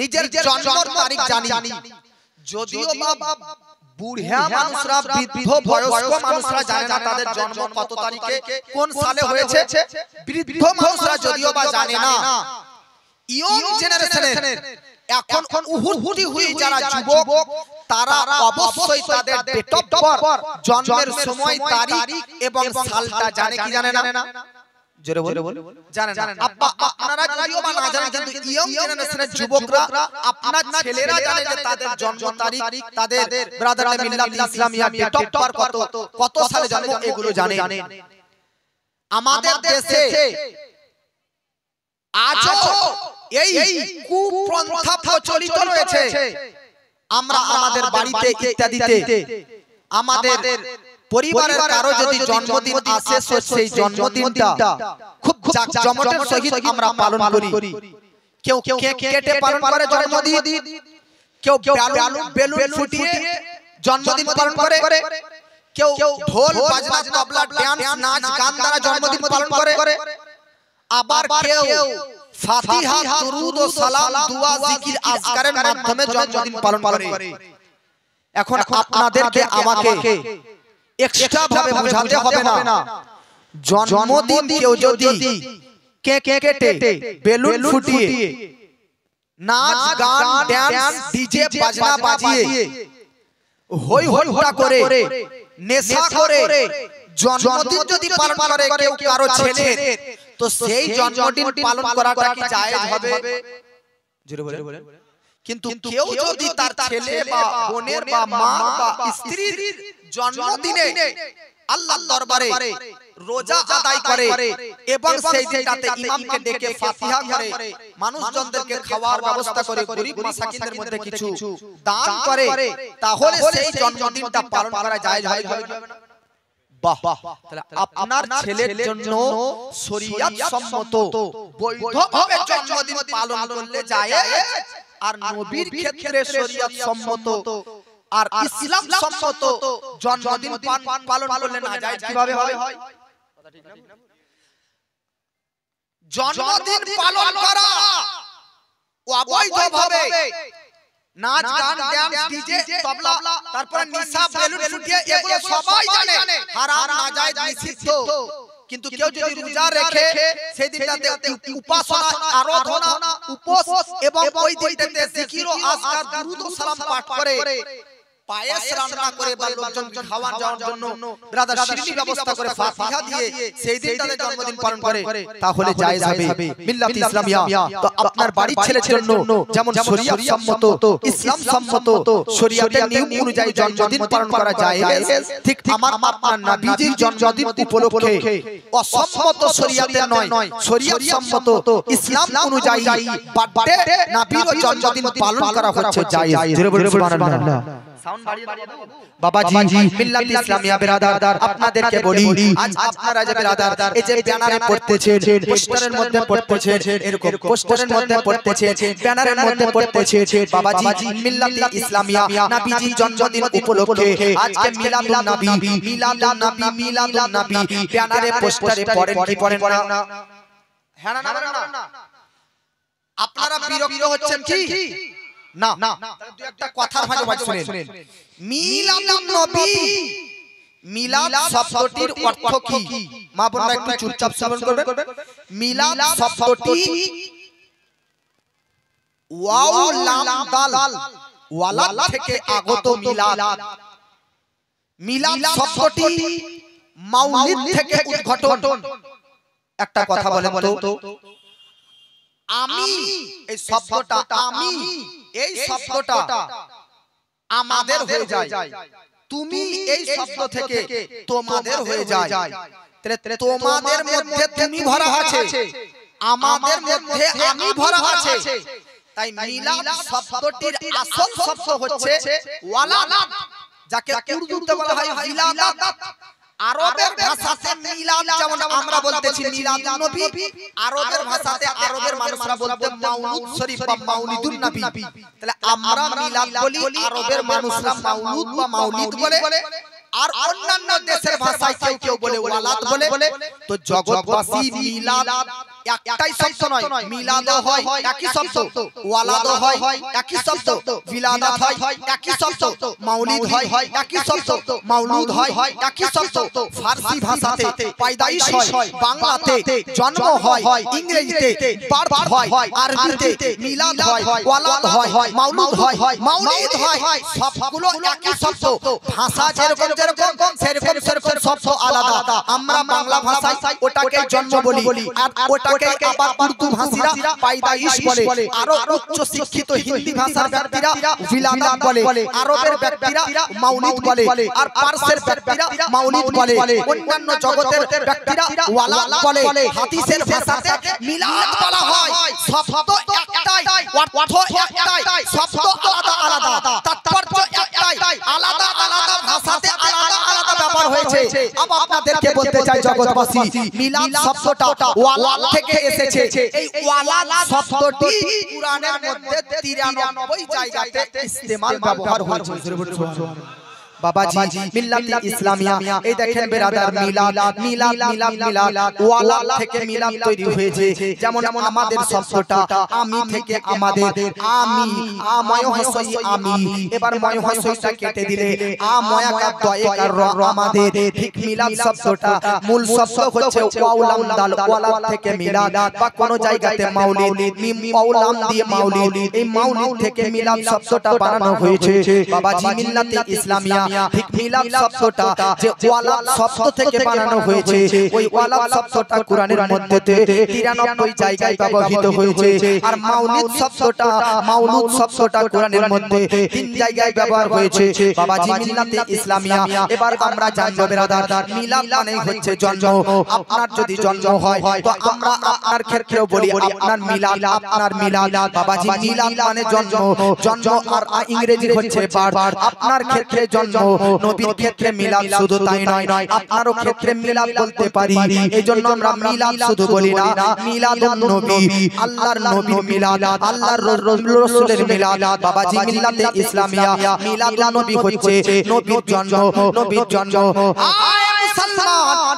নিজের জন্মের তারিখ জানি, যদিও বা বুড়া মানুষরা বৃদ্ধ বয়স্ক মানুষরা জানে না তাদের জন্ম কত তারিখে কোন সালে হয়েছে। বৃদ্ধ মানুষরা যদিও বা জানে না, ইয়ং জেনারেশনের এখন উহুতি হুই যারা যুবক তারা অবশ্যই তাদের ডেট অফ বার্থ জন্মের সময় তারিখ এবং সালটা জানে কি জানে না? জোরে বলে জানে না। আপনারা যদিও বা না জানেন কিন্তু ইয়ং জেনারেশনের যুবকরা আপনার ছেলেরা জানে যে তাদের জন্ম তারিখ, তাদের brother Millat Islamia date of birth কত সালে জন্ম এগুলো জানে। আমাদের দেশে আজও এই কুপ্রথা প্রচলিত রয়েছে। আমরা আমাদের বাড়িতে ইত্যাদিতে আমাদের পরিবারের কারো যদি জন্মদিন আসে সেই জন্মদিনটা খুব জাঁকজমকের সহিত আমরা পালন করি। কেউ কেক কেটে পালন করে জন্মদিন, কেউ বেলুন ফুটিয়ে জন্মদিন পালন করে, কেউ ঢোল বাজনা তবলা ডান্স নাচ গান দ্বারা জন্মদিন পালন করে, আবার কেউ ফাতিহা দুরুদ ও সালাম দুআ জিকির আজকারের মাধ্যমে জন্মদিন পালন করে। এখন আপনাদেরকে আমাকে এক্সট্রা ভাবে বোঝাতে হবে না, জন্মদিন কেউ যদি কেক কেটে বেলুন ফুটিয়ে নাচ গান ডান্স ডিজে বাজনা বাজিয়ে হই হল্লা করে নেশা করে জন্মদিন যদি পালন করে কেউ কারো ছেলে, তো সেই জন্মদিন পালন করাটা কি জায়েজ হবে? জোরে বলে। কিন্তু কেউ যদি তার ছেলে বা বোনের বা মা বা স্ত্রীর জন্মদিনে আল্লাহর দরবারে রোজা আদায় করে এবং সেই দিনটাতে ইমামকে ডেকে ফাতিহা করে মানুষজনদেরকে খাওয়ার ব্যবস্থা করে গরীব মাসাকিনদের মধ্যে কিছু দান করে, তাহলে সেই জন্মদিনটা পালন করা জায়েজ হবে না? বাহ, তাহলে আপনার ছেলের জন্য শরীয়ত সম্মত বৈধভাবে জন্মদিন পালন করলে জায়েজ, আর নবীর ক্ষেত্রে শরীয়ত সম্মত আর ইসলাম সম্মত জন্মদিন পালন করলে না জায়েজ কিভাবে হয়? জন্মদিন পালন করা অবৈধভাবে নাচ গান ডান্স ডিজে তবলা তারপরে নিশা বেলুন ফুটিয়ে এগুলো সবাই জানে হারাম নাজায়েজ নিষিদ্ধ। কিন্তু কেউ যদি রোজা রেখে সেই দিনটাতে উপাসনা আরাধনা উপোস এবং ওই দিনটাতে জিকির ও আজকার দুরূদ ও সালাম পাঠ করে পায়েস রান্না করে বা লোকজন খাওয়ার যাওয়ার জন্য ব্রাদার শিরনি ব্যবস্থা করে ফাতিহা দিয়ে সেই দিনটাতে জন্মদিন পালন করে, তাহলে জায়েজ হবে মিল্লাত ইসলামিয়া। তো আপনার বাড়ির ছেলের জন্য যেমন শরীয়ত সম্মত ইসলাম সম্মত শরীয়তের নিয়ম অনুযায়ী জন্মদিন পালন করা জায়েজ, ঠিক আমার আপনার নবীজির জন্মদিন উপলক্ষে অসম্মত শরীয়তের নয়, শরীয়ত সম্মত ইসলাম অনুযায়ী বার্থডে নবীর জন্মদিন পালন করা হচ্ছে জায়েজ। জোরে বলুন সুবহানাল্লাহ। বাবাজি মিল্লাত ইসলামিয়া বিরাদার আপনাদেরকে বলি, আজ আপনারা যে বিরাদার এই যে ব্যানারে পড়তেছেন, পোস্টারের মধ্যে পড়তেছেন, এরকম পোস্টারের মধ্যে পড়তেছেন, ব্যানারের মধ্যে পড়তেছেন বাবাজি মিল্লাত ইসলামিয়া নবীজির জন্মদিন উপলক্ষে আজকে মিলাদুন নবী মিলাদুন নবী মিলাদুন নবী ব্যানারে পোস্টারে পড়েন কি পড়েন না? হ্যাঁ না না, আপনারা বিরক্ত হচ্ছেন কি না? দু একটা কথার ভাঁজ শুনেন। মিলাদুন নবী, মিলাদ শব্দটির অর্থ কি? মা বোনরা একটু চুপচাপ শ্রবণ করবেন। মিলাদ শব্দটি ওয়াও লাম দাল ওয়ালাদ থেকে আগত মিলাদ। মিলাদ শব্দটি মাউলিদ থেকে উদ্ঘটন। একটা কথা বলেন তো, আমি এই শব্দটা আমি এই শব্দটা আমাদের হয়ে যায়, তুমি এই শব্দ থেকে তোমাদের হয়ে যায়, তাহলে তোমাদের মধ্যে তুমি ভরা আছে, আমাদের মধ্যে আমি ভরা আছে। তাই মিলাদ শব্দটির আসল শব্দ হচ্ছে ওয়ালাদ, যাকে উর্দুতে বলা হয় মিলাদ। আরবের ভাষাতে মিলাদ যেমন আমরা বলতেছি মিলাদুন নবী, আরবের ভাষাতে আরবের মানুষরা বলতে মাউলুদ শরীফ বা মাউলিদুন নবী। তাহলে আমরা মিলাদ বলি, আরবের মানুষরা মাউলুদ বা মাউলিদ বলে, আর অন্যান্য দেশের ভাষায় কেউ কেউ বলে ওয়ালাদ বলে। তো জগৎবাসী মিলাদ একটাই শব্দ নয়, মিলাদও হয় একই শব্দ, ওয়ালাদও হয় একই শব্দ, বিলাদাত হয় একই শব্দ, মাউলিদ হয় একই শব্দ, মাউলুদ হয় একই শব্দ। ফারসি ভাষাতে পয়দাইশ হয়, বাংলাতে জন্ম হয়, ইংরেজিতে বার্থ হয়, আরবিতে মিলাদ হয়, ওয়ালাদ হয়, মাউলুদ হয়, মাউলিদ হয়, সবগুলো একই শব্দ। ভাষা যেরকম যেরকম সেরকম সেরকম শব্দ আলাদা। আমরা বাংলা ভাষায় ওটাকে জন্ম বলি, আর ওটাকে আবার উর্দু ভাষীরা পয়দাইশ বলে, আরো উচ্চ শিক্ষিত হিন্দি ভাষার ব্যক্তিরা বিলাদাত বলে, আরবের ব্যক্তিরা মাউলিদ বলে, আর পারসের ব্যক্তিরা মাউলিদ বলে, অন্যান্য জগতের ব্যক্তিরা ওয়ালাদ বলে। হাদিসের ভাষাতে মিলাদ বলা হয়। শব্দ একটাই, অর্থ একটাই, শব্দ আলাদা আলাদা, তাৎপর্য একটাই, আলাদা আলাদা ভাষাতে আলাদা আলাদা ব্যাপার হয়েছে। আপনাদেরকে বলতে চাই জগৎবাসী, মিলাদ শব্দটা ওয়ালাদ থেকে এসেছে। এই ওয়ালাদ শব্দটি কুরআনের মধ্যে 93 জায়গাতে ইস্তেমাল ব্যবহার হয়েছে। বাবাজি মিল্লাত ইসলামিয়া, এই দেখেন বেরাদার, মিলাদ মিলাদ মিলাদ মিলাদ, ওয়ালাদ থেকে মিলাদ তৈরি হয়েছে। যেমন আমাদের শব্দটা আমি থেকে আমাদের, আমি আময় হসই আমি, এবার ময় হসইটা কেটে দিলে আময়া কা দয়েকার র আমাদের। ঠিক মিলাদ শব্দটা মূল শব্দ হচ্ছে ওয়াউলাম দাল, ওয়ালাদ থেকে মিলাদ, বা কোন জায়গাতে মাউলিদ, মিম ওয়াউলাম দিয়ে মাউলিদ, এই মাউলিদ থেকে মিলাদ শব্দটা বানানো হয়েছে। বাবাজি মিল্লাত ইসলামিয়া, ঠিক মিলাদ শব্দটা যে ওয়ালাদ শব্দ থেকে বানানো হয়েছে, ওই ওয়ালাদ শব্দটা কুরআনের মধ্যে 93 জায়গায় ব্যবহৃত হয়েছে। আর মাউলিদ শব্দটা, মাউলুদ শব্দটা কুরআনের মধ্যে 3 জায়গায় ব্যবহার হয়েছে। বাবাজি মিল্লাতে ইসলামিয়া, এবার আমরা জানব বেরাদার, মিলাদ মানে হচ্ছে জন্ম। আপনার যদি জন্ম হয় তো আমরা আপনার ক্ষেত্রেও বলি আপনার মিলাদ, আপনার মিলাদ। বাবাজি মিলাদ মানে জন্ম, জন্ম আর ইংরেজি হচ্ছে বার্থ। আপনার ক্ষেত্রে জন্ম, নবীর ক্ষেত্রে মিলাদ শুধু তাই নয়, আপনারও ক্ষেত্রে মিলাদ বলতে পারি। এইজন্য আমরা মিলাদ শুধু বলি না, মিলাদুন নবী, আল্লাহর নবীর মিলাদ, আল্লাহর রাসূলের মিলাদ। বাবাজি মিল্লাতে ইসলামিয়া, মিলাদুন নবী হচ্ছে নবীর জন্ম, নবীর জন্ম।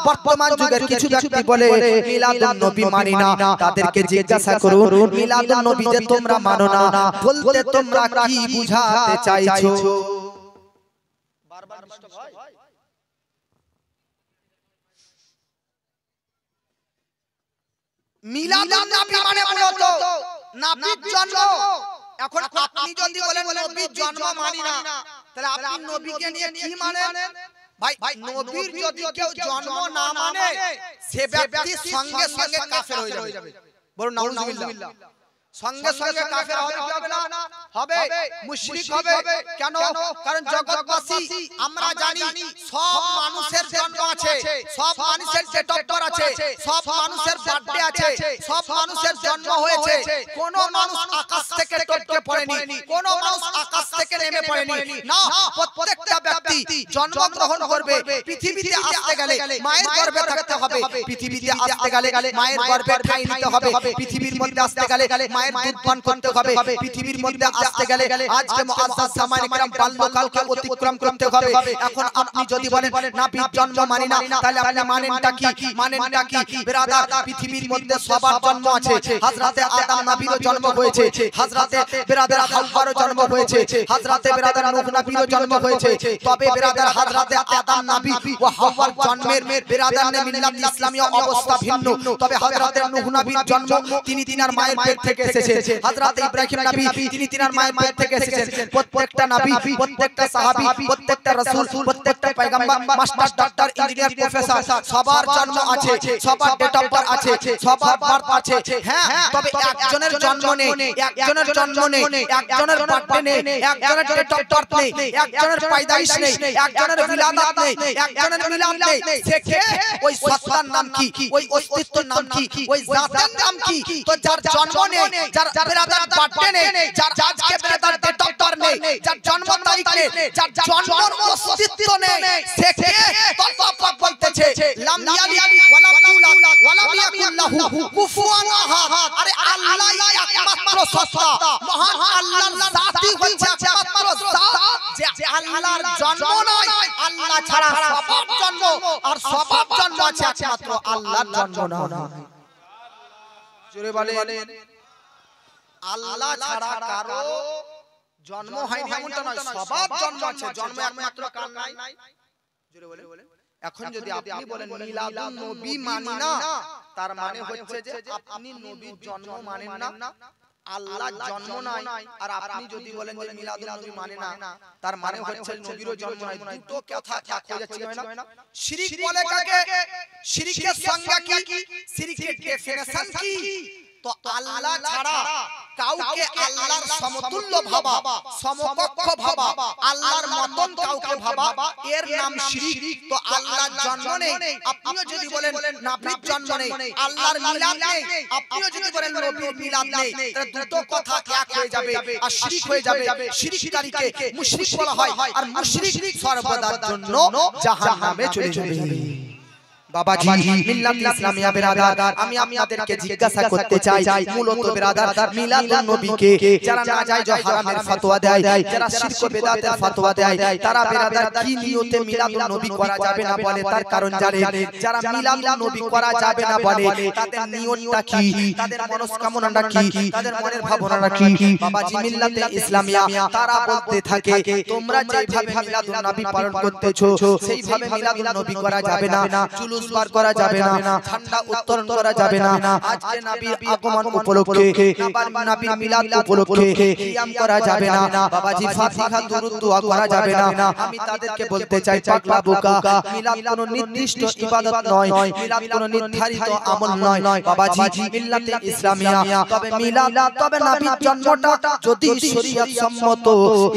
বর্তমান যুগের কিছু ব্যক্তি বলে মিলাদুন নবী মানি না, তাদেরকে জিজ্ঞাসা করুন মিলাদুন নবী যে তোমরা মানো না, বলতে তোমরা কি বুঝাতে চাইছো? বারবার ডিস্টার্ব হয়। মিলাদুন নবী মানে মূলত নবীর জন্ম। এখন আপনি যদি বলেন নবীর জন্ম মানি না, তাহলে আপনি নবীকে নিয়ে কি মানেন? ভাই নবীর যদি কেউ জন্ম না মানে সে ব্যক্তি সঙ্গে সঙ্গে কাফের হয়ে যাবে। বলুন নাউজুবিল্লাহ। সঙ্গে সঙ্গে কাফের হবে না, হবে মুশরিক হবে। কেন? কারণ জগৎবাসী আমরা জানি সব মানুষের জন্ম আছে, সব মানুষের ডেট অফ বার্থ আছে, সব মানুষের বার্থডে আছে, সব মানুষের জন্ম হয়েছে। কোন মানুষ আকাশ থেকে টপকে পড়েনি, কোন মানুষ আকাশ থেকে নেমে পড়েনি। না, প্রত্যেকটা ব্যক্তি জন্মগ্রহণ করবে। পৃথিবীতে আসতে গেলে মায়ের গর্ভে থাকতে হবে, পৃথিবীতে আসতে গেলে মায়ের গর্ভে ঠাঁই নিতে হবে, পৃথিবীর মধ্যে আসতে গেলে মায়ের দুধ পান করতে হবে, পৃথিবীর মধ্যে আসতে গেলে আজকে মুআজ্জাজ জামানে کرام বাল্যকালকে অতিক্রম করতে হবে। এখন আপনি যদি বলেন নবীর জন্ম মানি না, তাহলে আপনি মানেনটা কি? মানেনটা কি ব্রাদার? পৃথিবীর মধ্যে সবার জন্ম আছে। হযরতে আদম নবীরও জন্ম হয়েছে, হযরতে ব্রাদার হাওয়ারও জন্ম হয়েছে, হযরতে ব্রাদার নূহ নবীরও জন্ম হয়েছে। তবে ব্রাদার হযরতে আদম নবী ও হাওয়ার জন্মের ব্রাদার নে মিল্লাত ইসলামিয়া অবস্থা ভিন্ন। তবে হযরতে নূহ নবীর জন্ম তিনি তিনার মায়ের পেট থেকে এসেছে। হযরতে ইব্রাহিম নবী তিনি তিনার মায়ের পেট থেকে এসেছেন। প্রত্যেকটা নবী, প্রত্যেকটা সাহাবী, প্রত্যেকটা রাসূল, প্রত্যেকটা পয়গম্বর, মাস্টার, ডাক্তার, ইঞ্জিনিয়ার, প্রফেসর সবার জন্ম আছে, সবার ডেট অফ বার্থ আছে, সবার বার্থ আছে। হ্যাঁ, তবে একজনের জন্ম নেই, একজনের জন্ম নেই, একজনের বার্থডে নেই, একজনের ডেট অফ বার্থ নেই, একজনের পয়দাইশ নেই, একজনের বিলাদাত নেই, একজনের মিলাদ নেই। সে কে? ওই সত্তার নাম কি? ওই অস্তিত্বের নাম কি? ওই জাতের নাম কি? তো যার জন্ম নেই, যার ব্রাদার বার্থডে নেই, যার আজকে ব্রাদার ডেট অফ বার্থ নেই, যার জন্ম তারিখ নেই, যার জন্মের অস্তিত্ব নেই, সে কে? আল্লাহ পাক বলতেছে লাম ইয়ালিদ ওয়া লাম ইউলাদ ওয়া লাম ইয়াকুল লাহু কুফুয়ান আহাদ। আরে আল্লাহই একমাত্র সত্তা, মহান আল্লাহর জাতই হচ্ছে একমাত্র জাত, যে আল্লাহর জন্ম নয়, আল্লাহ ছাড়া সবার জন্ম, আর সবার জন্ম আছে একমাত্র আল্লাহর জন্ম নয়। জোরে বলেন। আল্লাহ ছাড়া কারো জন্ম হয়নি এমনটা নয়, সবার জন্ম আছে, জন্ম একমাত্র কার নাই? জোরে বলেন। এখন যদি আপনি বলেন মিলাদুন নবী মানি না, তার মানে হচ্ছে যে আপনি নবীর জন্ম মানেন না, আল্লাহর জন্ম নাই। আর আপনি যদি বলেন যে মিলাদুন নবী মানে না, তার মানে হচ্ছে নবীরও জন্ম নাই। দুটো কথা এক হয়ে যাচ্ছে না? শিরক বলে কাকে? শিরকের সংজ্ঞা কি? শিরকের ডেফিনিশন কি? তো আল্লাহ ছাড়া কাউকে আল্লাহর সমতুল্য ভাবা, সমকক্ষ ভাবা, আল্লাহর মতন কাউকে ভাবা, এর নাম শিরক। তো আল্লাহর জন্ম নেই, আপনিও যদি বলেন নবীর জন্ম নেই, আল্লাহর মিলাদ নেই, আপনিও যদি বলেন নবীর মিলাদ নেই, তাহলে দুটো কথা এক হয়ে যাবে আর শিরক হয়ে যাবে। শিরককারীকে মুশরিক বলা হয়, আর মুশরিক সর্বদার জন্য জাহান্নামে চলে যাবে। বাবাজি মিল্লাত ইসলামিয়া বেরাদার, আমি আপনাদেরকে জিজ্ঞাসা করতে চাই, মূলত বেরাদার মিলাদুন নবীকে যারা নাজায়েজ হারামের ফতোয়া দেয়, যারা শিরক ও বিদআতের ফতোয়া দেয়, তারা বেরাদার কি নিয়তে মিলাদুন নবী করা যাবে না বলে, তার কারণ জানেন? যারা মিলাদুন নবী করা যাবে না বলে, তাদের নিয়তটা কি, তাদের মনস্কামনাটা কি, তাদের মনের ভাবনাটা কি? বাবাজি মিল্লাতে ইসলামিয়া তারা বলতে থাকে, তোমরা যেভাবে মিলাদুন নবী পালন করতেছো সেইভাবে মিলাদুন নবী করা যাবে না, বার করা যাবে না, ঠান্ডা উত্তরণ করা যাবে না, আজকে নবীর আগমন উপলক্ষে, নবীর মিলাদ উপলক্ষে কিয়াম করা যাবে না, বাবাজি ফাতিহা দুরূদ দোয়া করা যাবে না। আমি তাদেরকে বলতে চাই, পাগলা বোকা, মিলাদ কোনো নির্দিষ্ট ইবাদত নয়, মিলাদ কোনো নির্ধারিত আমল নয় বাবাজি মিল্লাতে ইসলামিয়া। তবে মিলাদ, তবে নবীর জন্মটা যদি শরীয়ত সম্মত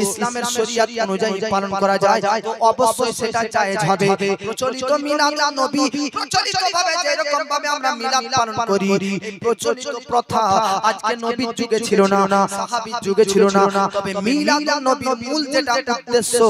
ইসলামের শরীয়ত অনুযায়ী পালন করা যায় তো অবশ্যই সেটা জায়েজ হবে। প্রচলিত মিলাদ নবী প্রচলিতভাবে যেরকম ভাবে আমরা মিলাদ পালন করি, এই প্রচলিত প্রথা আজকে নবীর যুগে ছিল না, সাহাবীর যুগে ছিল না। তবে মিলাদ নবীর মূল যেটা উদ্দেশ্য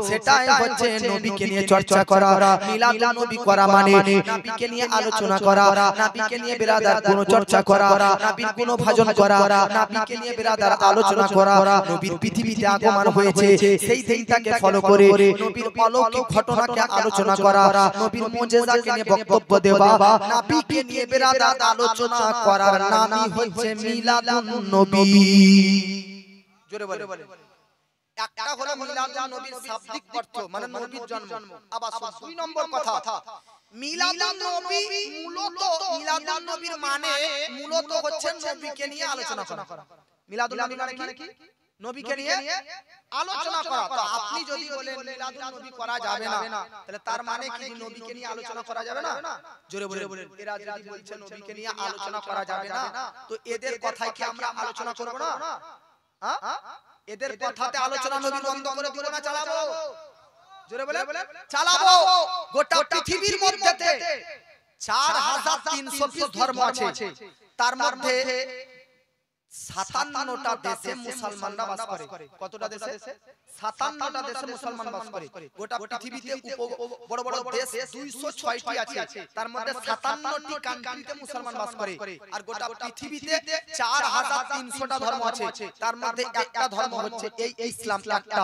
সেটাই হচ্ছে নবীকে নিয়ে চর্চা করা। মিলাদ নবী করা মানে নবীকে নিয়ে আলোচনা করা, নবীকে নিয়ে বিরাদার কোনো চর্চা করা, নবীর কোনো ভাজন করা, নবীকে নিয়ে বিরাদার আলোচনা করা। নবীর পৃথিবীতে আগমন হয়েছে সেই দিনটাকে ফলো করে নবীর অলৌকিক ঘটনাকে আলোচনা করা, নবীর মুজিজাকে নিয়ে বক্তব্য দেওয়া, নবীকে নিয়ে বিরাদার আলোচনা করার নামই হচ্ছে মিলাদুন নবী। জোরে বলে। একটা হলো মিলাদুন নবীর শাব্দিক অর্থ, মানে নবীর জন্ম। আবার দুই নম্বর কথা, মিলাদুন নবী মূলত, মিলাদুন নবীর মানে মূলত হচ্ছে নবীকে নিয়ে আলোচনা করা। মিলাদুন নবী মানে কি? নবীকে নিয়ে আলোচনা করা। তো আপনি যদি বলেন মিলাদুন নবী করা যাবে না, তাহলে তার মানে কি নবীকে নিয়ে আলোচনা করা যাবে না? জোরে বলেন। এরা যদি বলছে নবীকে নিয়ে আলোচনা করা যাবে না, তো এদের কথাই কি আমরা আলোচনা করব না? হ্যাঁ, এদের কথাতে আলোচনা নবী বন্ধ করে দিব না, চালাবো? জোরে বলেন, চালাবো। গোটা পৃথিবীর মধ্যে 4320 ধর্ম আছে, তার মধ্যে 57টা দেশে মুসলমানরা বাস করে। কতটা দেশে? 57টা দেশে মুসলমান বাস করে। গোটা পৃথিবীতে বড় বড় দেশ 206টি আছে, তার মধ্যে 57টি কান্ট্রিতে মুসলমান বাস করে। আর গোটা পৃথিবীতে 4300টা ধর্ম আছে, তার মধ্যে একটা ধর্ম হচ্ছে এই ইসলাম একটা,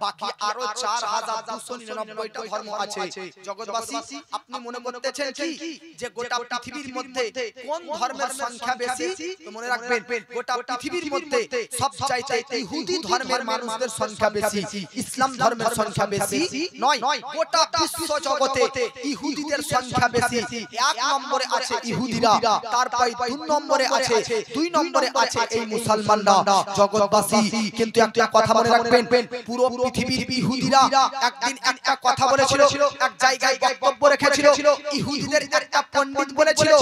বাকি আরো 4299টা ধর্ম আছে। জগৎবাসী, আপনি মনে করতেছেন কি যে গোটা পৃথিবীর মধ্যে কোন ধর্মের সংখ্যা বেশি? তো মনে রাখবেন, গোটা পৃথিবীর মধ্যে সবচাইতে ইহুদি ধর্মের মানুষদের সংখ্যা বেশি, ইসলাম ধর্মের সংখ্যা বেশি নয়। গোটা বিশ্ব জগতে ইহুদিদের সংখ্যা বেশি। এক নম্বরে আছে ইহুদিরা, তারপর দুই নম্বরে আছে এই মুসলমানরা। জগৎবাসী, কিন্তু একটা কথা মনে রাখবেন, পুরো পৃথিবীর ইহুদিরা একদিন একটা কথা বলেছিল, এক জায়গায় বক্তব্য রেখেছিল। ইহুদিদের একটা পণ্ডিত বলেছিল,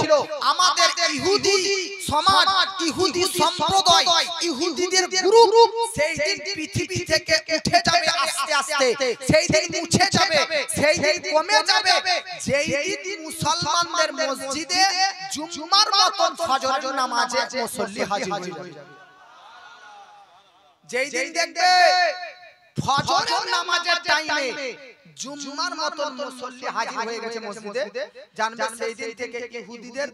আমাদের ইহুদি সমাজ, ইহুদি সম্প্রদায়, ইহুদিদের গ্রুপ সেই দিন পৃথিবী থেকে উঠে যাবে আস্তে আস্তে, সেই দিন মুছে যাবে, সেই দিন কমে যাবে যেই দিন মুসলমানদের মসজিদে জুমার মতন ফজরের নামাজে মুসল্লি হাজির হয়ে যাবে। যেই দিন দেখবে ফজরের নামাজের টাইমে জুমার মতন মুসল্লি হাজির হয়ে গেছে মসজিদে, জানবে সেই দিন থেকে ইহুদিদের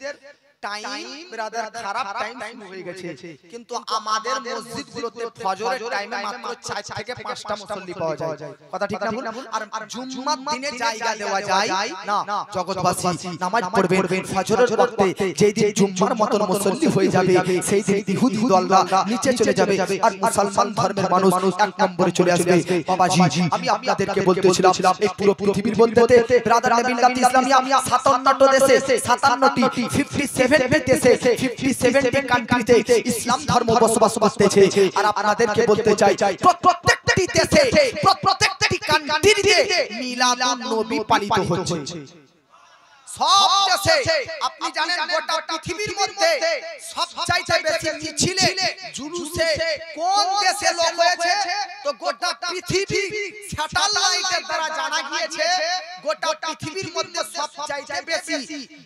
টাইম ব্রাদার খারাপ টাইম শুরু হয়ে গেছে, কিন্তু আমাদের মসজিদগুলোতে ফজরের টাইমে মাত্র 4 থেকে 5টা মুসল্লি পাওয়া যায়। কথা ঠিক না ভুল? আর জুম্মার দিনে জায়গা দেওয়া যায় না। জগৎবাসী নামাজ পড়বেন ফজরের ওয়াক্তে, যেই দিন জুম্মার মতন মুসল্লি হয়ে যাবে সেই দিন ইহুদি দলরা নিচে চলে যাবে আর মুসলমান ধর্মের মানুষ এক নম্বরে চলে আসবে। বাবাজি আমি আপনাদেরকে বলতেছিলাম এই পুরো পৃথিবীর মধ্যে ব্রাদার মিল্লাত ইসলামিয়া 57টি দেশে 57টি 57টি দেশে 57টি কান্ট্রিতে ইসলাম ধর্ম বসবাস করতেছে। আর আপনাদেরকে বলতে চাই প্রত্যেকটি দেশে প্রত্যেকটি কান্ট্রিতে মিলাদুন নবী পালিত হচ্ছে। সব দেশে আপনি জানেন গোটা পৃথিবীর মধ্যে সবচাইতে বেশি মিছিলে জুলুসে কোন দেশে লোক হয়েছে? তো গোটা পৃথিবী স্যাটেলাইটের দ্বারা জানা গিয়েছে গোটা পৃথিবীর মধ্যে সবচাইতে বেশি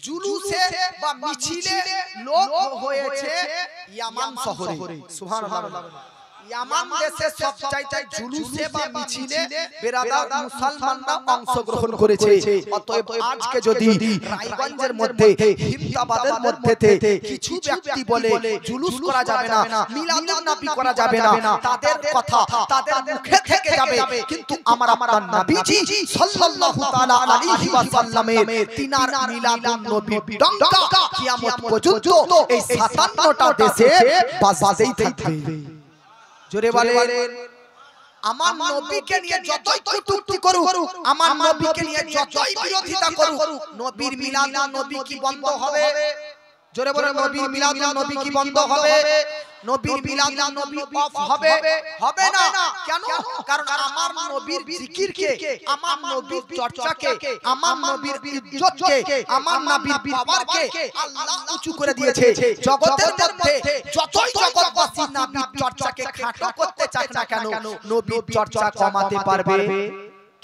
জুলুসে বা মিছিলে লোক হয়েছে ইয়ামান শহরে। সুবহানাল্লাহ। ইয়ামান দেশে সবচাইতে জুলুসে বা মিছিলে বেরাদার মুসলমানরা অংশগ্রহণ করেছে। অতএব আজকে যদি রায়গঞ্জের মধ্যে হিমতাবাদের মধ্যে কিছু ব্যক্তি বলে জুলুস করা যাবে না, মিলাদুন নবী করা যাবে না, তাদের কথা তাদের মুখে থেকে যাবে, কিন্তু আমার আপনার নবীজি সাল্লাল্লাহু তাআলা আলাইহি ওয়াসাল্লামের তিনার মিলাদুন নবীর ডঙ্কা কিয়ামত পর্যন্ত এই 57টা দেশে বাজাতেই থাকবে। জোরে বলেন আমার নবীকে নিয়ে যতই কটূক্তি করুক, আমার নবীকে নিয়ে যতই বিরোধিতা করুক, নবীর মিলাদুন নবী কি বন্ধ হবে? জোরে বলেন নবীর মিলাদুন নবী কি বন্ধ হবে? নবীর মিলাদুন নবী অফ হবে? হবে না। কেন? কারণ আমার নবীর জিকিরকে, আমার নবীর চর্চাকে, আমার নবীর ইজ্জতকে, আমার নবীর পাওয়ারকে আল্লাহ উঁচু করে দিয়েছে। জগতের মধ্যে যতই জগৎবাসী নবীর চর্চাকে খাটো করতে চায় না কেন, নবীর চর্চা কমাতে পারবে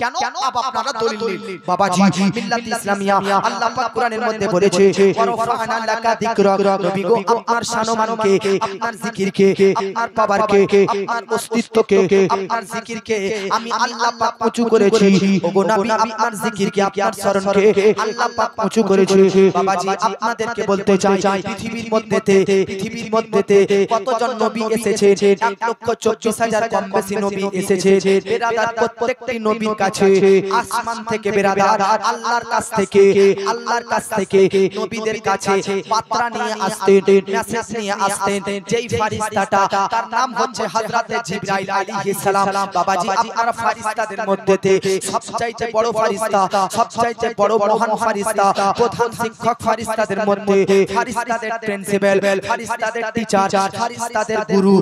কেন? আব আপনারা দলিল দিন। বাবাজি মিল্লাত ইসলামিয়া আল্লাহ পাক কোরআনের মধ্যে বলেছে ওয়ারফা'না লাকা যিকরাক, নবী গো আপনার শানমানকে, আপনার জিকিরকে, আপনার পাওয়ারকে, আপনার অস্তিত্বকে, আপনার জিকিরকে আমি আল্লাহ পাক উঁচু করেছি। ওগো নবী আপনার জিকিরকে, আপনার শরণকে আল্লাহ পাক উঁচু করেছে। বাবাজি আপনাদেরকে বলতে চাই পৃথিবীর মধ্যেতে কতজন নবী এসেছে? 1,24,000 কম বেশি নবী এসেছে। বেরাদার প্রত্যেকটি নবী কাছে আসমান থেকে বেরাদার আল্লাহর কাছ থেকে নবীদের কাছে পাত্রা নিয়ে আসতেন, মেসেজ নিয়ে আসতেন। যেই ফেরেশতাটা তার নাম হচ্ছে হযরতে জিবরাইল আলাইহিস সালাম। বাবাজি আপনারা ফেরেশতাদের মধ্যেতে সবচাইতে বড় ফেরেশতা, সবচাইতে বড় মহান ফেরেশতা, প্রধান শিক্ষক ফেরেশতাদের মধ্যে ফেরেশতাদের প্রিন্সিপাল, ফেরেশতাদের টিচার, ফেরেশতাদের গুরু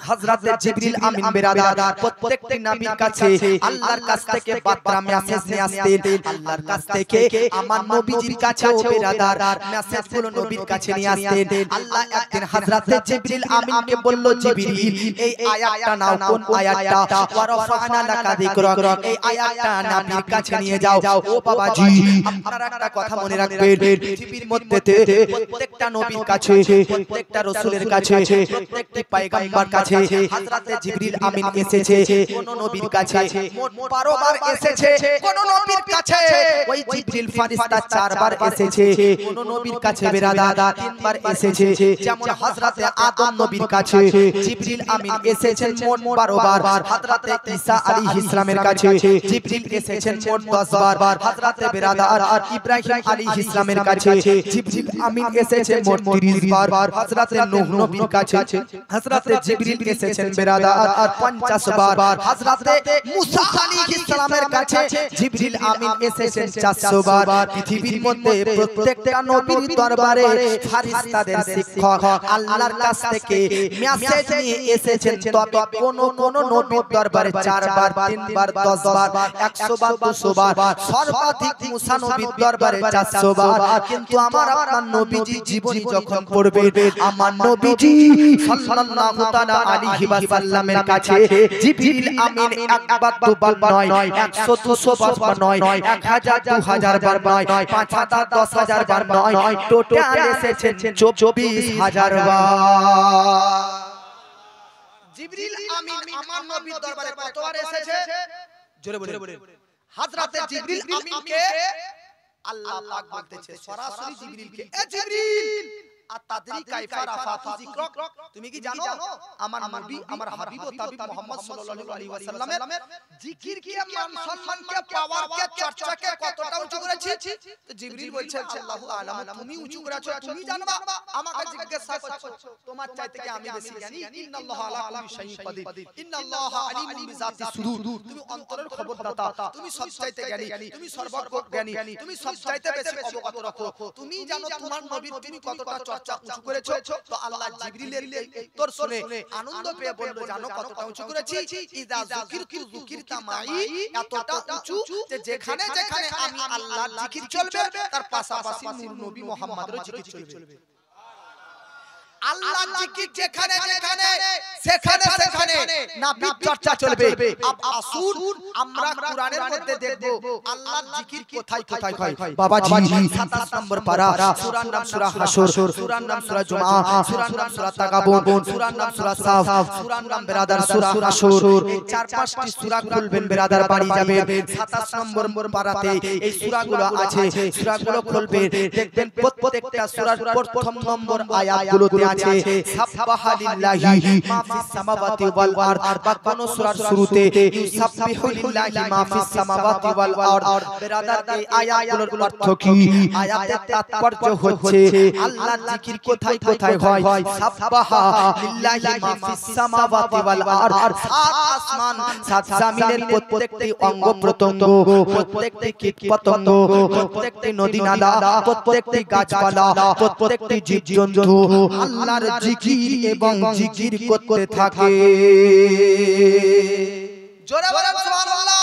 হযরতে জিবরিল আমিন বেরাদার প্রত্যেকটি নবীর কাছে আল্লাহর কাছ থেকে পাত্রা মেসেজ নিয়ে আসতেন। আল্লাহর কাছ থেকে আমার নবীজির কাছেও বেরাদার মেসেজগুলো নবীর কাছে নিয়ে আসতেন। আল্লাহ একদিন হযরতে জিবরিল আমিনকে বলল, জিবরিল এই আয়াতটা নাও। কোন আয়াতটা? ওয়ারফা'না লাকা যিকরাক, এই আয়াতটা নবীর কাছে নিয়ে যাও। ও বাবাজি আপনারা একটা কথা মনে রাখবেন, পৃথিবীর মধ্যেতে প্রত্যেকটা নবীর কাছে, প্রত্যেকটা রাসূলের কাছে, প্রত্যেকটি পয়গম্বর কাছে হযরতে জিবরিল আমিন এসেছে। কোন নবীর কাছে মোট 12 বার এসেছে। কোন নবীর কাছে ওই জিবরিল ফেরেশতা 4 বার এসেছে। কোন নবীর কাছে বেরাদার 3 বার এসেছে। যেমন হযরতে আদম নবীর কাছে জিবরিল আমিন এসেছেন মোট 12 বার। হযরতে ঈসা আলাইহিস সালামের কাছে জিবরিল এসেছেন মোট 10 বার। হযরতে বেরাদার ইব্রাহিম আলাইহিস সালামের কাছে জিবরিল আমিন এসেছেন মোট 30 বার। হযরতে নূহ নবীর কাছে হযরতে জিবরিল এসেছেন বেরাদার 50 বার। হযরতে মুসা আলাইহিস সালামের কাছে জিবরিল আমিন এসেছেন 400 বার। পৃথিবীর মধ্যে প্রত্যেকটা নবীর দরবারে ফেরেশতাদের শিক্ষক আল্লাহর কাছ থেকে মেসেজ নিয়ে এসেছেন। তবে কোন নবীর দরবারে 4 বার, 3 বার, 10 বার, 100 বার, 200 বার, সর্বাধিক মুসা নবীর দরবারে 400 বার। কিন্তু আমার আপনার নবীজি জীবনী যখন পড়বেন, আমার নবীজি সাল্লাল্লাহু তাআলা আলাইহি ওয়াসাল্লামের কাছে জিবরিল আমিন একবার দুবার নয়, 100 200 বার নয়, 1000 2000 বার নয়, 5000 10000 বার নয়, টোটাল এসেছেন 24000 বার। জিবরিল আমিন আমার নবীর দরবারে কতবার এসেছে? জোরে বলেন। হযরতে জিবরিল আমিনকে আল্লাহ পাক বলতেছে সরাসরি জিবরিলকে, এ জিবরিল আতাদরি কাইফা রাফাতু যিকরাক, তুমি কি জানো আমার নবী আমার হাবিব ও তাবিব মুহাম্মদ সাল্লাল্লাহু আলাইহি ওয়াসাল্লামের জিকিরকে মান সম্মানকে পাওয়ারকে চর্চাকে কতটা উঁচু করেছি? তো জিবরিল বলছে আল্লাহু আলাম, তুমি উঁচু করেছো, তুমি জানবা, আমাকে জিজ্ঞাসা করছো, তোমার চাইতে কি আমি বেশি জানি? ইন্নাল্লাহা আলা কুল্লি শাইইন কাদির, ইন্নাল্লাহা আলিমুন বিযাতিস সুদূর, তুমি অন্তরের খবরদাতা, তুমি সব চাইতে জ্ঞানী, তুমি সর্বজ্ঞ জ্ঞানী, তুমি সব চাইতে বেশি অবগত রাখো, তুমি জানো তোমার নবীর তুমি কতটা চর্চা উঁচু করেছো। তো আল্লাহ জিবরিলের এই উত্তর শুনে আনন্দ পেয়ে বলল, জানো কতটা উঁচু করেছি? ইযা যুকিরতু যুকিরতা মাই, এতটা উঁচু যে যেখানে যেখানে আমি আল্লাহর জিকির চলবে তার পাশাপাশি নূর নবী মুহাম্মদের জিকির চলবে। আল্লাহর জিকির যেখানে যেখানে সেখানে সেখানে নবীর চর্চা চলবে। আব আসুন আমরা কোরআনের মধ্যে দেখব আল্লাহর জিকির কোথায় কোথায় হয়। বাবাজি 27 নম্বর পারা, সূরার নাম সূরা হাসর, সূরার নাম সূরা জুমআ, সূরার নাম সূরা তাগাবুন, সূরার নাম সূরা সাফ, সূরার নাম বেরাদার সূরা হাসর। এই 4-5টি সূরা খুলবেন বেরাদার, বাড়ি যাবেন 27 নম্বর পারাতে এই সূরাগুলো আছে। সূরাগুলো খুলবেন, দেখবেন প্রত্যেকটা সূরার প্রথম নম্বর আয়াতগুলোতে আছে সাব্বাহা লিল্লাহি মা ফিস সামাওয়াতি ওয়াল আরদ, বা কোন সূরার শুরুতে ইউসাব্বিহু লিল্লাহি মা ফিস সামাওয়াতি ওয়াল আরদ। বেরাদার এই আয়াতগুলোর অর্থ কি? আয়াতের তাৎপর্য হচ্ছে আল্লাহর জিকির কোথায় কোথায় হয়। সাব্বাহা লিল্লাহি মা ফিস সামাওয়াতি ওয়াল আরদ, সাত আসমান সাত জমিনের প্রত্যেকটি অঙ্গ প্রত্যঙ্গ, প্রত্যেকটি কীট পতঙ্গ, প্রত্যেকটি নদী নালা, প্রত্যেকটি গাছপালা, প্রত্যেকটি জীবজন্তু আল্লাহর জিকির এবং জিকির করতে থাকে। জোরে বলেন সুবহানাল্লাহ।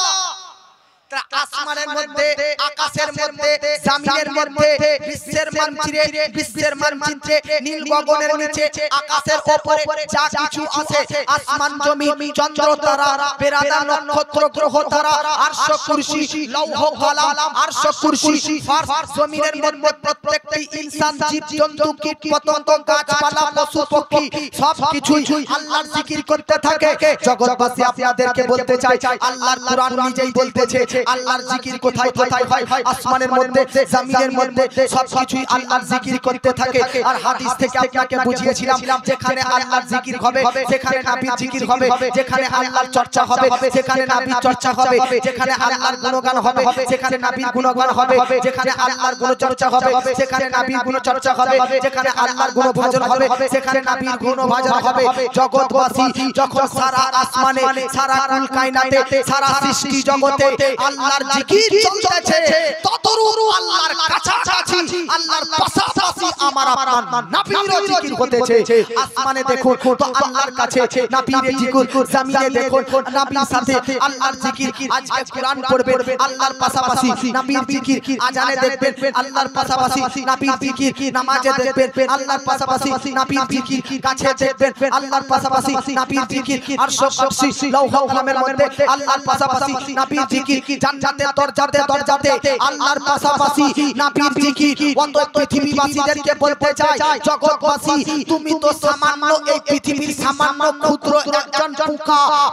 আসমানের মধ্যে, আকাশের মধ্যে, জমিনের মধ্যে, বিশ্বের মানচিত্রে, নীল গগনের নিচে, আকাশের উপরে যা কিছু আছে, আসমান জমি চন্দ্র তারা বেরাদার নক্ষত্র গ্রহ তারা, আরশ কুরসি লৌহ কলম, আরশ কুরসি ফারস, জমিনের মধ্যে প্রত্যেকটি ইনসান জীব জন্তু কীট পতঙ্গ গাছপালা পশু পক্ষী সব কিছুই আল্লাহর জিকির করতে থাকে। জগৎবাসী আপনাদেরকে বলতে চাই, আল্লাহর কোরআন নিজেই বলতেছে আল্লাহর জিকির কোথায় কোথায় হয়। আসমানের মধ্যে, জমিনের মধ্যে সবকিছুই আল্লাহর জিকির করতে থাকে। আর হাদিস থেকে আপনাকে বুঝিয়েছিলাম, যেখানে আল্লাহর জিকির হবে সেখানে নবীর জিকির হবে, যেখানে আল্লাহর চর্চা হবে সেখানে নবীর চর্চা হবে, যেখানে আল্লাহর গুণগান হবে সেখানে নবীর গুণগান হবে, যেখানে আল্লাহর গুণ চর্চা হবে সেখানে নবীর গুণ চর্চা হবে, যেখানে আল্লাহর গুণ ভজন হবে সেখানে নবীর গুণ ভজন হবে। জগৎবাসী যখন সারা আসমানে, সারা কুল কায়নাতে, সারা সৃষ্টি জগতে আল্লাহর জিকির চলতেছে, ততদূর আল্লাহর কাছাকাছি, আল্লাহর পাশাপাশি আমার আপনার নবীর জিকির হতেছে। আসমানে দেখুন তো আল্লাহর কাছে নবীর জিকির, জমিনে দেখুন নবীর সাথে আল্লাহর জিকির। আজকে কোরআন পড়বেন আল্লাহর পাশাপাশি নবীর জিকির, আজানে দেখবেন আল্লাহর পাশাপাশি নবীর জিকির, নামাজে দেখবেন আল্লাহর পাশাপাশি নবীর জিকির, কাছে দেখবেন আল্লাহর পাশাপাশি নবীর জিকির, আরশ কুরসি লৌহ কলমের মধ্যে আল্লাহর পাশাপাশি নবীর জিকির, জান্নাতের দরজাতে আল্লাহর পাশাপাশি নবীর জিকির। অত পৃথিবীবাসীদেরকে বলতে চাই, জগৎবাসী তুমি তো সামান্য এই পৃথিবীর সামান্য ক্ষুদ্র একজন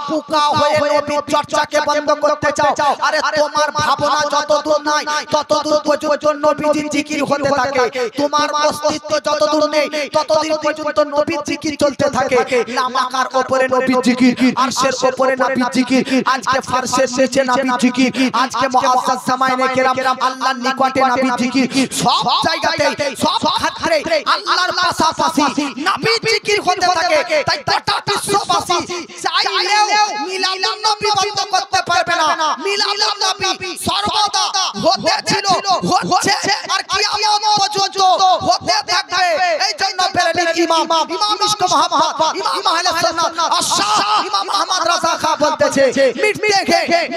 পোকা হয়ে নবীর চর্চাকে বন্ধ করতে চাও। আরে তোমার ভাবনা যতদূর নাই ততদূর পর্যন্ত নবীর জিকির হতে থাকে, তোমার অস্তিত্ব যতদূর নেই ততদিন পর্যন্ত নবীর জিকির চলতে থাকে। লামাকার উপরে নবীর জিকির, আরশের উপরে নবীর জিকির, আজকে ফারশের নিচে নবীর জিকির, আজকে মুআজ্জাজ জামাইনে কেরাম আল্লাহর নিকটে নবীর জিকির, সব জায়গাতে সব ক্ষেত্রে আল্লাহর পাশাপাশি নবীর জিকির হতে থাকে। তাই গোটা বিশ্ববাসী চাইলেও মিলাদুন নবী বন্ধ করতে পারবে না। মিলাদুন নবী সর্বদা হতেছিল, হচ্ছে আর কিয়ামত পর্যন্ত হতে থাকবে। এই জন্য বেরেলির ইমাম ইশক মুহাম্মদ, ইমাম আহলে সুন্নাত আশ-শাহ ইমাম আহমদ রাজা খা বলতেছে,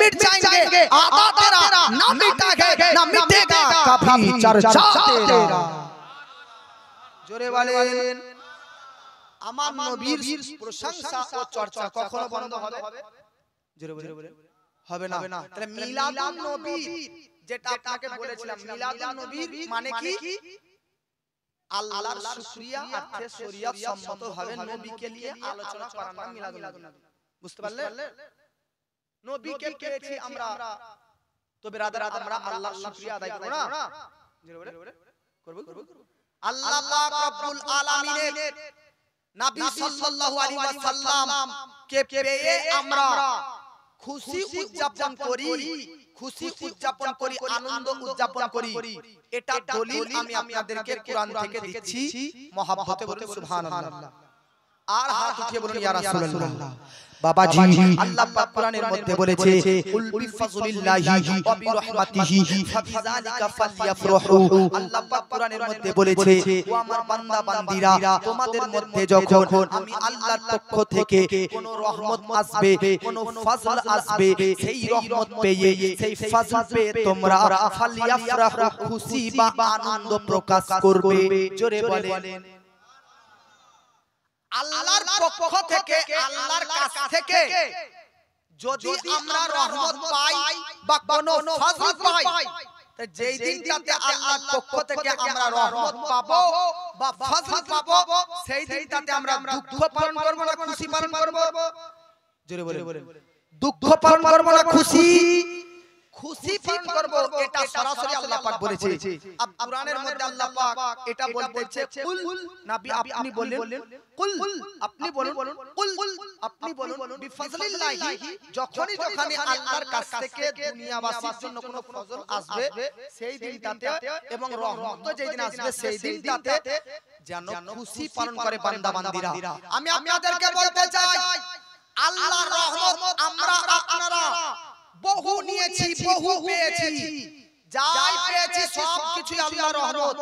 মিট जाएंगे आदा तेरा ना मिटेगा कभी चर्चा तेरा। জোরে বলেন, আমার নবীর প্রশংসা ও চর্চা কখনো বন্ধ হবে? জোরে বলেন হবে না। তাহলে মিলাদুন নবী যেটা আপনাকে বলেছিলাম, মিলাদুন নবীর মানে কি? আল্লাহর শুকরিয়া অর্থে শরীয়ত সম্মতভাবে নবীকে নিয়ে আলোচনা করার নাম মিলাদুন নবী। বুঝতে পারলেন? নবীকে পেয়েছি আমরা, তো বিরাদার আমরা আল্লাহর শুকরিয়া আদায় করব না? করব। আল্লাহ পাক রব্বুল আলামিনের নবী সাল্লাল্লাহু আলাইহি ওয়াসাল্লাম কে পেয়ে আমরা খুশি উদযাপন করি, খুশি উদযাপন করি, আনন্দ উদযাপন করি। এটা দলিল আমি আপনাদেরকে কোরআন থেকে দিচ্ছি। মহব্বতে বলুন সুবহানাল্লাহ। আর হাত উঠিয়ে বলুন ইয়া রাসূলুল্লাহ। বাবাজি আল্লাহ পাক কোরআনের মধ্যে বলেছে কুল বিফাযলিল্লাহি ওয়া বিরহমাতিহি ফাবিযালিকা ফালইফরাহু। আল্লাহ পাক কোরআনের মধ্যে বলেছে ও আমার বান্দা বান্দীরা, তোমাদের মধ্যে যখন আমি আল্লাহর পক্ষ থেকে কোন রহমত আসবে, কোন ফজল আসবে, সেই রহমত পেয়ে, সেই ফজল পেয়ে তোমরা ফালইফরাহু, খুশি বা আনন্দ প্রকাশ করবে। জোরে বলেন আল্লাহর পক্ষ থেকে, আল্লাহর কাছ থেকে যদি আমরা রহমত পাই বা কোনো ফজল পাই, তো যেই দিনটাতে আল্লাহর পক্ষ থেকে আমরা রহমত পাবো বা ফজল পাবো, সেই দিনটাতে আমরা দুঃখ পালন করব না খুশি পালন করব? জোরে বলেন। দুঃখ পালন করব না খুশি? খুশি পালন করব। এটা সরাসরি আল্লাহ পাক বলেছে। কোরআনের মধ্যে আল্লাহ পাক এটা বলতেছে কুল, নবী আপনি বলেন, কুল আপনি বলুন, কুল আপনি বলুন বিফাযলিল্লাহি, যখনই আল্লাহর কাছ থেকে দুনিয়াবাসীর জন্য কোনো ফজল আসবে সেই দিনটাতে, এবং রহমত যেই দিন আসবে সেই দিনটাতে যেন খুশি পালন করে বান্দা বান্দীরা। আমি আপনাদেরকে বলতে চাই আল্লাহর রহমত আমরা আপনারা বহু নিয়েছি, বহু পেয়েছি। যাই পেয়েছি সবকিছু আল্লাহর রহমত,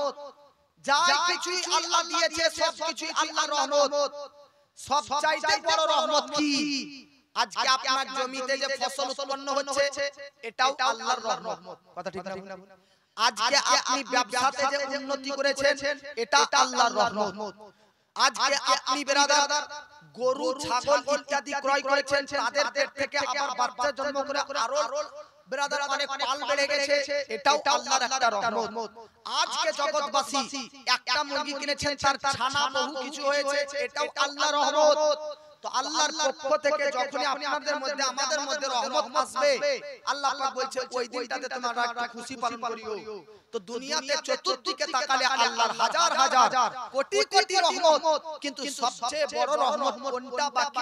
যাই কিছু আল্লাহ দিয়েছে সবকিছু আল্লাহর রহমত। সবচাইতে বড় রহমত কি? আজকে আপনার জমিতে যে ফসল উৎপন্ন হচ্ছে এটাও আল্লাহর রহমত। কথা ঠিক না? আজকে আপনি ব্যবসাতে যে উন্নতি করেছেন এটা আল্লাহর রহমত। আজকে আপনি বেরাদার গরু ছাগল ইত্যাদি ক্রয় করেছেন, তাদের পেট থেকে আবার বাচ্চা জন্ম করে আরো বেরাদার অনেক পাল বেড়ে গেছে, এটাও আল্লাহর একটা রহমত। আজকে জগৎবাসী একটা মুরগি কিনেছেন, তার ছানা বহু কিছু হয়েছে, এটাও আল্লাহর রহমত। তো আল্লাহর পক্ষ থেকে যখনই আপনাদের মধ্যে আমাদের মধ্যে রহমত আসবে, আল্লাহ পাক বলছে ওই দিনটাতে তোমরা একটা খুশি পালন করিও। তো দুনিয়াতে চতুর্দিকে তাকালে আল্লাহর হাজার হাজার কোটি কোটি রহমত, কিন্তু সবচেয়ে বড় রহমত কোনটা বাকি?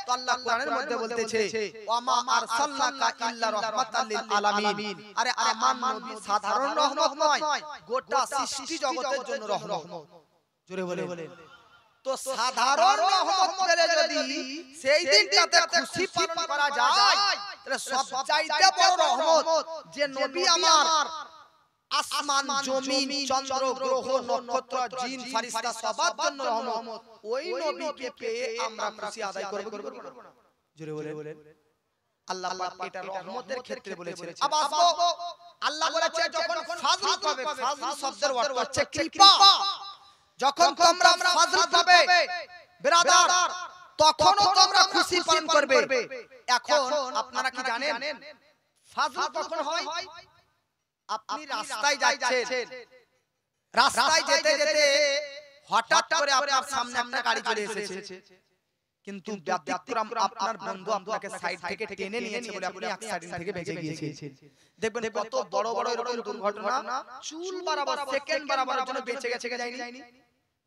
তো আল্লাহ কোরআনের মধ্যে বলতেছে ওয়ামা আরসালনাকা ইল্লা রাহমাতাল লিল আলামিন। আরে আমার নবী সাধারণ রহমত নয়, গোটা সৃষ্টি জগতের জন্য রহমত। জোরে বলেন। তো সাধারণ রহমত পেলে যদি সেই দিনটাতে খুশি পালন করা যায়, তাহলে সবচাইতে বড় রহমত যে নবী আমার আসমান জমিন চন্দ্র গ্রহ নক্ষত্র জিন ফেরেশতা সবার জন্য রহমত, ওই নবীকে পেয়ে আমরা খুশি আদায় করব না? জোরে বলেন। আল্লাহ পাক এটা রহমতের ক্ষেত্রে বলেছেন। আবার আল্লাহ বলেছে যখন ফজল পাবে, ফজল শব্দের অর্থ হচ্ছে কৃপা। যখন তোমরা ফজল পাবে বেরাদার, তখনও তোমরা খুশি পালন করবে। এখন আপনারা কি জানেন ফজল কখন হয়? আপনি রাস্তায় যাচ্ছেন, রাস্তায় যেতে যেতে হঠাৎ করে আপনার সামনে একটা গাড়ি চলে এসেছে, কিন্তু ব্যতিক্রম আপনার বন্ধু আপনাকে সাইড থেকে টেনে নিয়েছে বলে আপনি অ্যাক্সিডেন্ট থেকে বেঁচে গিয়েছেন। দেখবেন কত বড় বড় এরকম দুর্ঘটনা চুল বরাবর সেকেন্ড বরাবরের জন্য বেঁচে গেছে যায়নি।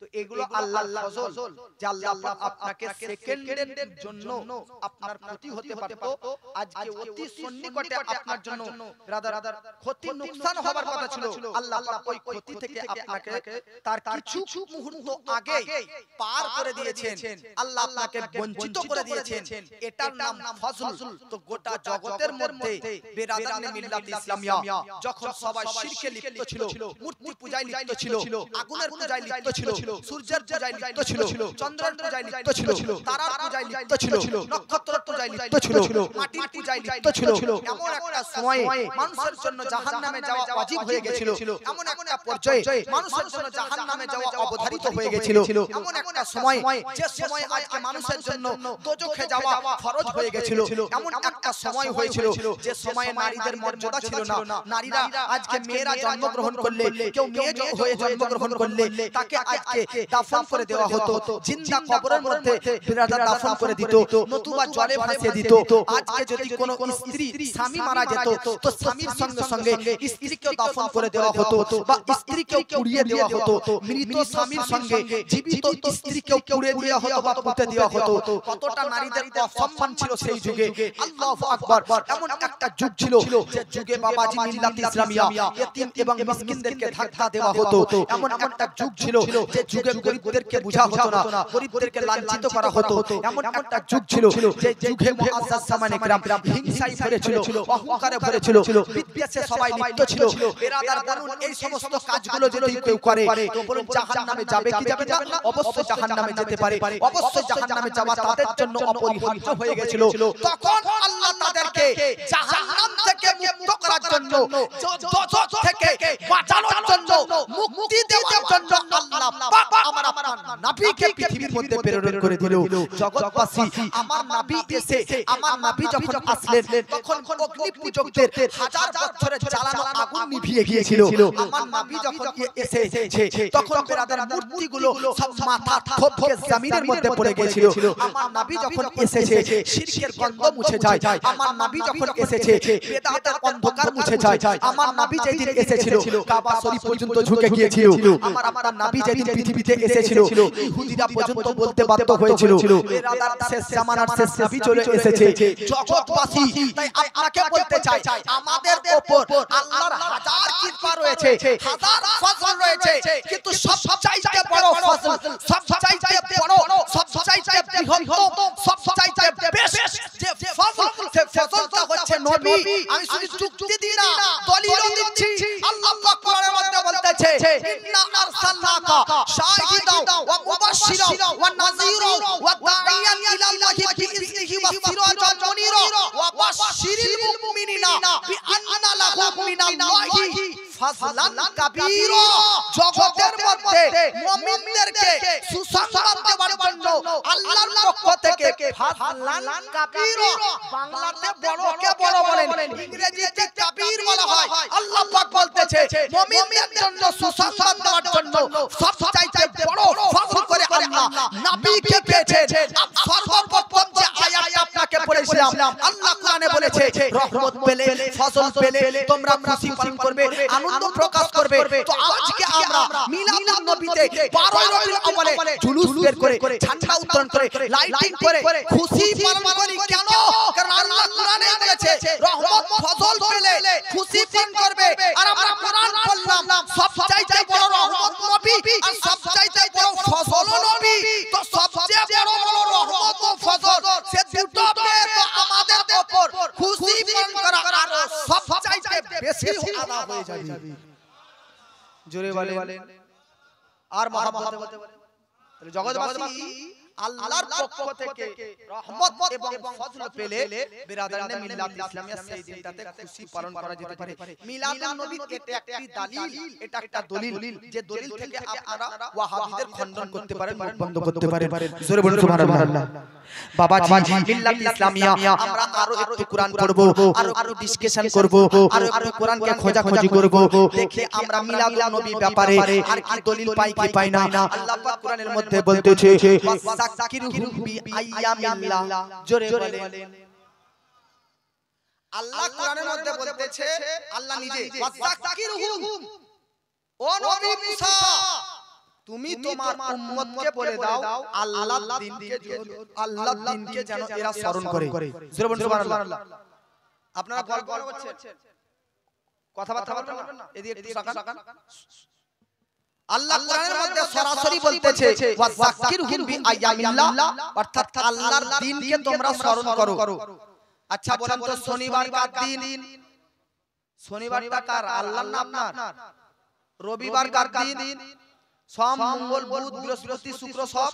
তো এগুলো আল্লাহর ফজল, যে আল্লাহ পাক আপনাকে সেকেন্ডের জন্য আপনার ক্ষতি হতে পারতো, আজকে অতি সন্নিকটে আপনার জন্য রাদার ক্ষতি নুকসান হবার কথা ছিল, আল্লাহ পাক ওই ক্ষতি থেকে আপনাকে তার কিছু মুহূর্ত আগে পার করে দিয়েছেন, আল্লাহ আপনাকে বঞ্চিত করে দিয়েছেন। এটার নাম ফজল। তো গোটা জগতের মধ্যে বেরাদার মিল্লাত ইসলামিয়া যখন সবাই শিরকে লিপ্ত ছিল, মূর্তি পূজায় লিপ্ত ছিল, আগুনের পূজায় লিপ্ত ছিল, সূর্যের পূজায় লিপ্ত ছিল, চন্দ্রের পূজায় লিপ্ত ছিল, তারার পূজায় লিপ্ত ছিল, নক্ষত্রের পূজায় লিপ্ত ছিল, মাটির পূজায় লিপ্ত ছিল, এমন একটা সময়ে মানুষের জন্য জাহান্নামে যাওয়া ওয়াজিব হয়ে গিয়েছিল, এমন একটা পর্যায়ে মানুষের জন্য জাহান্নামে যাওয়া অবধারিত হয়ে গিয়েছিল, এমন একটা সময় যে সময় আজকে মানুষের জন্য দোজখে যাওয়া ফরজ হয়ে গিয়েছিল, এমন একটা সময় হয়েছিল যে সময়ে নারীদের মর্যাদা ছিল না। নারীরা আজকে মেয়েরা জন্মগ্রহণ করলে, কেউ মেয়ে হয়ে জন্মগ্রহণ করলে তাকে আজকে আজকে দাফন করে দেওয়া হতো, জিন্দা কবরের মধ্যে বিরাদার দাফন করে দিত, নতুবা জলে ভাসিয়ে দিত। আজকে যদি কোনো স্ত্রী স্বামী মারা যেত তো স্বামীর সঙ্গে সঙ্গে স্ত্রীকেও দাফন করে দেওয়া হতো বা স্ত্রীকেও পুড়িয়ে দেওয়া হতো। মৃত স্বামীর সঙ্গে জীবিত স্ত্রীকেও পুড়িয়ে দেওয়া হতো বা পুঁতে দেওয়া হতো। কতটা নারীদের অসম্মান ছিল সেই যুগে। আল্লাহু আকবার। এমন একটা যুগ ছিল যে যুগে বাবাজি মিল্লাত ইসলামিয়া ইতিম এবং মিসকিনদেরকে ধাক্কা দেওয়া হতো। এমন একটা যুগ ছিল যে যুগে গরিবদেরকে বোঝা হতো না, গরিবদেরকে লাঞ্ছিত করা হতো। এমন একটা যুগ ছিল যে যুগে মুআজ্জাজ জামানে کرام হিংসায় ভরেছিল, অহংকারে ভরেছিল, বিদ্বেষে সবাই লিপ্ত ছিল। বেরাদার বলুন এই সমস্ত কাজগুলো যদি কেউ করে তো বলুন জাহান্নামে যাবে কি যাবে না? অবশ্যই জাহান্নামে যেতে পারে। অবশ্যই জাহান্নামে যাওয়া তাদের জন্য অপরিহার্য হয়ে গিয়েছিল। তখন আল্লাহ তাদেরকে জাহান্নাম থেকে মুক্ত করার জন্য, দোজখ থেকে বাঁচানোর জন্য, মুক্তি দেওয়ার জন্য আল্লাহ পাক আমার নবীকে পৃথিবীর মধ্যে প্রেরণ করে দিল। জগৎবাসী আমার নবী এসে, আমার নবী যখন আসলেন তখন অগ্নি পূজকদের হাজার বছরের জ্বালানো আগুন নিভিয়ে গিয়েছিল। আমার নবী যখন এসেছে তখন বেরাদার মূর্তিগুলো সব মাথা থপকে জমিনের মধ্যে পড়ে গিয়েছিল। আমার নবী যখন এসেছে শিরকের গন্ধ মুছে যায়। আমার নবী যখন এসেছে বেদাতের অন্ধকার মুছে যায়। আমার নবী যেদিন এসেছিল কাবা শরীফ পর্যন্ত ঝুঁকে গিয়েছিল। আমার নবী যেদিন পৃথিবীতে এসেছিল ইহুদিরা পর্যন্ত বলতে বাধ্য হয়েছিল বেরাদার শেষ জামানার শেষ নবী চলে এসেছে। জগৎবাসী তাই আপনাকে বলতে চাই আমাদের উপর আল্লাহর হাজার কৃপা রয়েছে, হাজার ফজল রয়েছে, কিন্তু সবচাইতে বড় ফজল, সবচাইতে বড়, সবচাইতে বৃহত্তম, সবচাইতে বেস্ট যে ফজল, সে ফজলটা হচ্ছে নবী। আমি শুধু যুক্তি দিই না, দলিলও দিচ্ছি। আল্লাহ পাক কোরআনের মধ্যে বলতেছে ইন্না আরসালনাকা শাহিদাও ওয়া মুবাশশিরাও ওয়া নাযীরাও ওয়া দাঈয়ান ইলাল্লাহি বিইজনিহি ওয়া সিরাজান মুনীরা ওয়া বাশশিরিল মুমিনিনা বিআন্না লাহুম মিনাল্লাহি ফাজলান কাবীরা। জগতের মধ্যে মুমিনদেরকে সুসংবাদ দেওয়ার জন্য আল্লাহর পক্ষ থেকে ফাজলান কাবীরা, বাংলাতে বড়কে বড় বলেন, ইংরেজিতে কাবীর বলা হয়। আল্লাহ পাক বলতেছে মুমিনদের জন্য সুসংবাদ দেওয়ার জন্য সবচাইতে বড় ফজল করে আল্লাহ নবীকে পেয়েছেন। সর্বপ্রথম যে আয়াত আপনাকে পড়েছিলাম, আল্লাহ কোরআনে বলেছে রহমত পেলে, ফজল পেলে তোমরা খুশি পালন করবে, আনন্দ প্রকাশ করবে। তো আজকে আমরা মিলাদুন নবীতে 12 রবিউল আউয়ালে জুলুস বের করে, ঝান্ডা উত্তোলন করে, লাইটিং করে খুশি পালন করি কেন? কারণ আল্লাহ কোরআনে বলেছে রহমত ফজল পেলে খুশি পালন করবে। আর আমরা কোরআন পড়লাম সবচাইতে বড় রহমত নবী আর সবচাইতে বড় ফজল নবী। তো সবচেয়ে বড় রহমত ও ফজল সে দুটো পেয়ে তো আমাদের উপর খুশি পালন করা আরো সবচাইতে বেশি আদা হয়ে যাবে। জোরে বলেন আর মহব্বতে বলেন। তাহলে জগৎবাসী আল্লাহর পক্ষ থেকে রহমত এবং ফজল পেলে বিরাদারানে মিল্লাত ইসলামিয়া সেই দিনটাতে খুশি পালন করা যেতে পারে। মিলাদুন নবী এটা একটি দলিল, এটা একটা দলিল যে দলিল থেকে আপনারা ওয়াহাবিদের খণ্ডন করতে পারেন, মুখ বন্ধ করতে পারেন। জোরে বলুন সুবহানাল্লাহ। বাবাজি মিল্লাত ইসলামিয়া আমরা আরো একটু কোরআন পড়ব, আরো ডিসকাশন করব, আরো একটু কোরআনকে খোঁজাখুঁজি করব, দেখি আমরা মিলাদুন নবী ব্যাপারে আর কি দলিল পাই কি পাই না। আল্লাহ পাক কোরআনের মধ্যে বলতেছে ওয়াসাকিরহুম বিআইয়ামিল্লাহ। জোরে বলেন। আল্লাহ কোরআনের মধ্যে বলতেছে, আল্লাহ নিজে ওয়াসাকিরহুম, ও নবী মুসা তুমি তোমার উম্মতকে বলে দাও আল্লাহর দ্বীনকে যেন এরা স্মরণ করে। জোরে বলুন সুবহানাল্লাহ। আপনারা গল্প করছেন, কথাবার্তা বলবেন না, এদিকে একটু তাকান। আল্লাহ কোরআনের মধ্যে সরাসরি বলতেছে ওয়াযাক্কিরহুম বিআইয়ামিল্লাহ, অর্থাৎ আল্লাহর দ্বীনকে তোমরা স্মরণ করো। আচ্ছা বলেন তো শনিবার কার দিন? শনিবারটা কার? আল্লাহর না আপনার? রবিবার কার দিন? সোম, মঙ্গল, বুধ, বৃহস্পতি, শুক্র সব?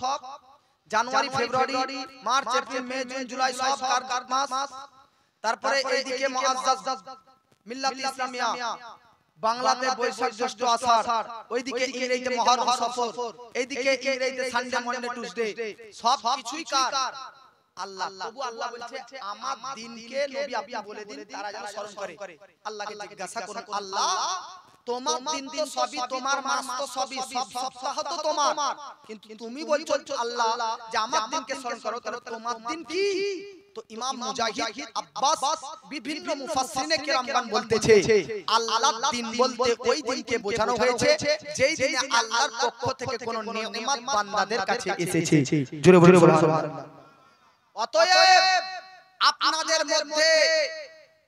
জানুয়ারি, ফেব্রুয়ারি, মার্চ, এপ্রিল, মে, জুন, জুলাই সব কার মাস? তারপরে এইদিকে মুআজ্জাজ মিল্লাত ইসলামিয়া বাংলাতে বৈশাখ, জ্যৈষ্ঠ, আষাঢ়, ওইদিকে ইংরেজিতে মুহররম, সফর, এইদিকে ইংরেজিতে সানডে, মন্ডে, টিউসডে, সব কিছুই কার? আল্লাহ। তবু আল্লাহ বলছে আমার দ্বীনকে নবী আপনি বলে দিন তারা যেন স্মরণ করে। আল্লাহকে জিজ্ঞাসা করুন আল্লাহ তোমার দিন তো সবই তোমার, মাস তো সবই, সব সপ্তাহ তো তোমার, কিন্তু তুমি বলছো আল্লাহ যে আমার দিনকে স্মরণ করো, তাহলে তোমার দিন কি? তো ইমাম মুজাহিদ আব্বাস বিভিন্ন মুফাসসিরিনে কেরামগণ বলতেছে আল্লাহর দিন বলতে ওই দিনকে বোঝানো হয়েছে যেই দিনে আল্লাহর পক্ষ থেকে কোন নিয়ামত বান্দাদের কাছে এসেছে। জোরে বলে সুবহানাল্লাহ। অতএব আপনাদের মধ্যে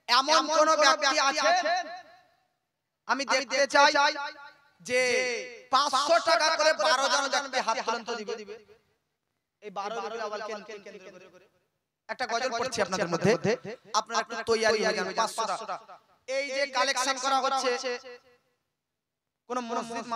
এমন কোন ব্যক্তি আছেন, আমি দেখতে চাই যে 500 টাকা করে 12 জন ব্যক্তি হাত তুলন্ত দিবে। এই 12 রবিউল আউয়াল কেন্দ্র করে একটা গজল পড়ছি আপনাদের মধ্যে, আপনারা একটু তৈয়ারি হয়ে যান। 500 টাকা এই যে কালেকশন করা হচ্ছে কোন মসজিদ